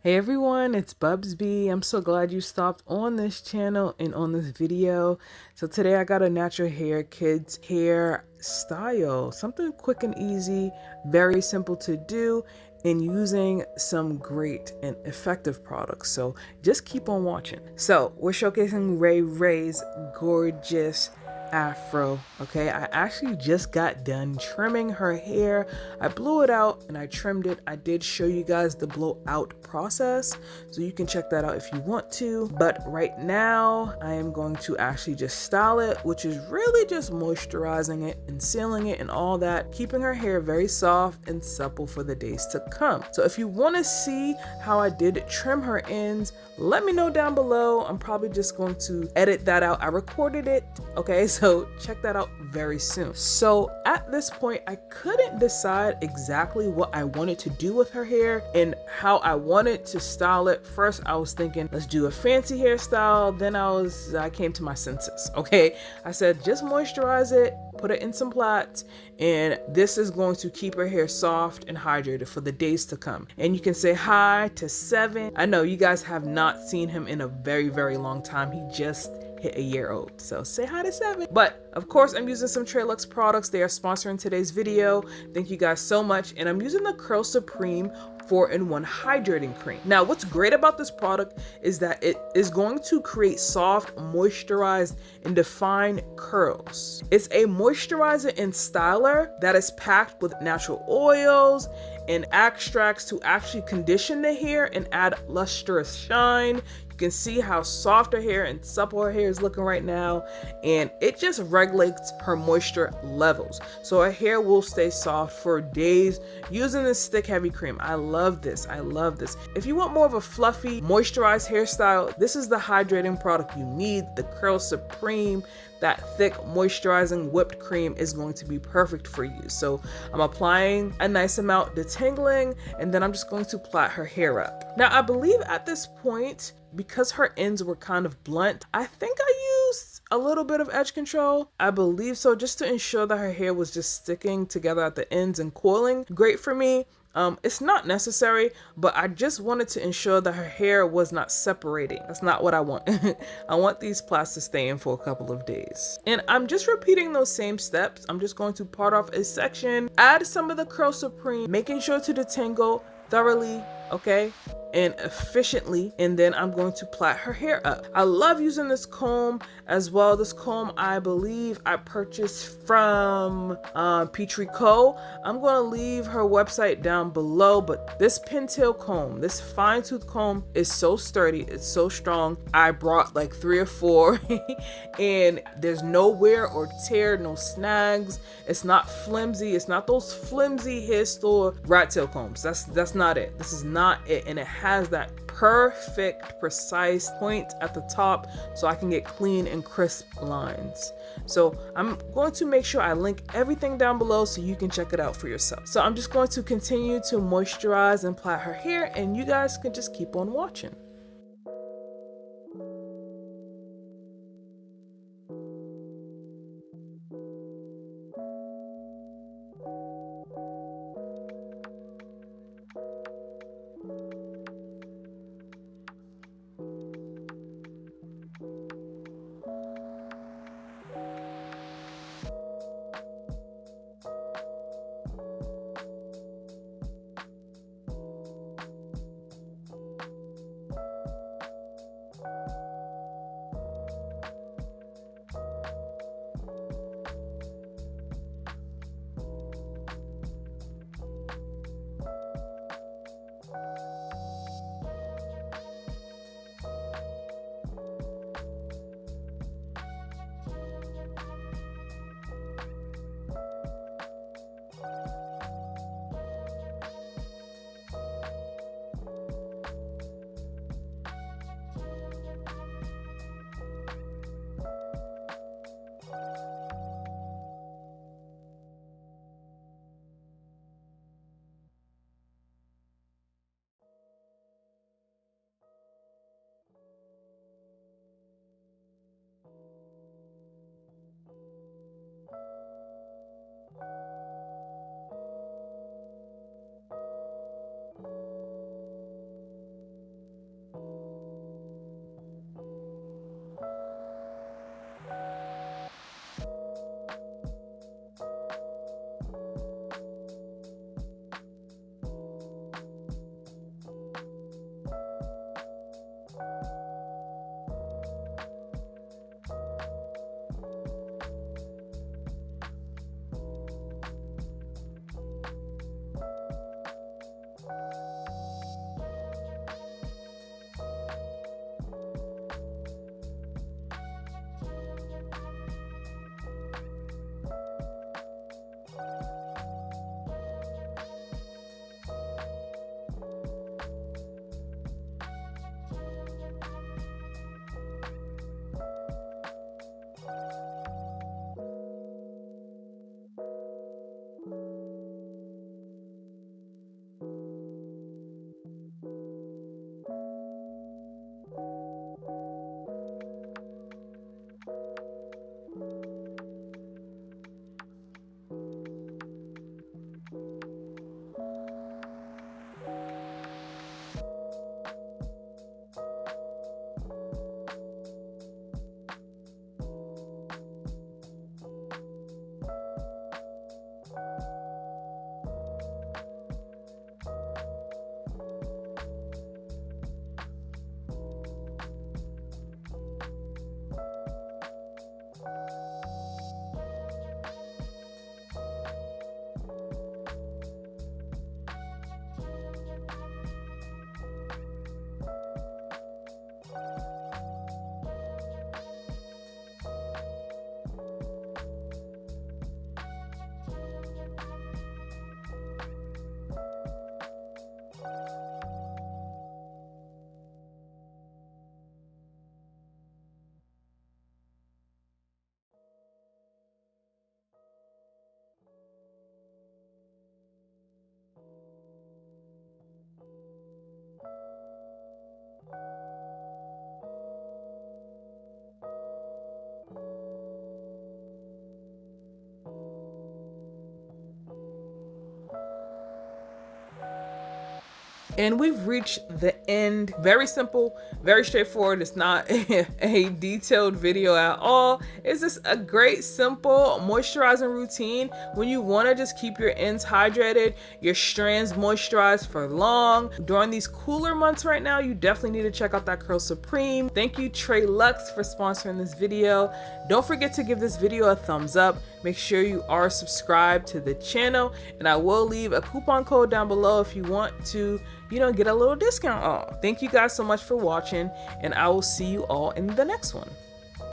Hey everyone, it's Bubsbee. I'm so glad you stopped on this channel and on this video. So today I got a natural hair kids hair style, something quick and easy, very simple to do, and using some great and effective products. So just keep on watching. So we're showcasing Ray Ray's gorgeous afro. Okay, I actually just got done trimming her hair. I blew it out and I trimmed it. I did show you guys the blowout process, so you can check that out if you want to. But right now I am going to actually just style it, which is really just moisturizing it and sealing it and all that, keeping her hair very soft and supple for the days to come. So if you want to see how I did trim her ends, let me know down below. I'm probably just going to edit that out. I recorded it, okay, so check that out very soon. So at this point, I couldn't decide exactly what I wanted to do with her hair and how I wanted to style it. First, I was thinking, let's do a fancy hairstyle. Then I came to my senses, okay? I said, just moisturize it, put it in some plaits, and this is going to keep her hair soft and hydrated for the days to come. And you can say hi to 7. I know you guys have not seen him in a very, very long time. He just hit a year old, so say hi to 7. But of course, I'm using some Treluxe products. They are sponsoring today's video. Thank you guys so much. And I'm using the Curl Supreme 4-in-1 hydrating cream. Now, what's great about this product is that it is going to create soft, moisturized, and defined curls. It's a moisturizer and styler that is packed with natural oils and extracts to actually condition the hair and add lustrous shine. You can see how soft her hair and supple her hair is looking right now, and it just regulates her moisture levels, so her hair will stay soft for days using this thick heavy cream. I love this. I love this. If you want more of a fluffy moisturized hairstyle, this is the hydrating product you need. The Curl Supreme, that thick moisturizing whipped cream, is going to be perfect for you. So I'm applying a nice amount, detangling, and then I'm just going to plait her hair up. Now I believe at this point, because her ends were kind of blunt, I think I used a little bit of edge control. I believe so, just to ensure that her hair was just sticking together at the ends and coiling. Great for me. It's not necessary, but I just wanted to ensure that her hair was not separating. That's not what I want. I want these plaits to stay in for a couple of days. And I'm just repeating those same steps. I'm just going to part off a section, add some of the Curl Supreme, making sure to detangle thoroughly, okay, and efficiently, and then I'm going to plait her hair up. I love using this comb as well. This comb, I believe I purchased from Petrie Co. I'm going to leave her website down below, but this pintail comb, this fine tooth comb, is so sturdy. It's so strong. I brought like 3 or 4 and there's no wear or tear, no snags. It's not flimsy. It's not those flimsy hair store rat tail combs. That's not it. This is not it, and it has that perfect precise point at the top so I can get clean and crisp lines. So I'm going to make sure I link everything down below so you can check it out for yourself. So I'm just going to continue to moisturize and plait her hair, and you guys can just keep on watching. And we've reached the end. Very simple, very straightforward. It's not a detailed video at all. It's just a great, simple moisturizing routine when you want to just keep your ends hydrated, your strands moisturized for long. During these cooler months right now, you definitely need to check out that Curl Supreme. Thank you, Treluxe, for sponsoring this video. Don't forget to give this video a thumbs up. Make sure you are subscribed to the channel, and I will leave a coupon code down below if you want to, get a little discount off. Thank you guys so much for watching, and I will see you all in the next one.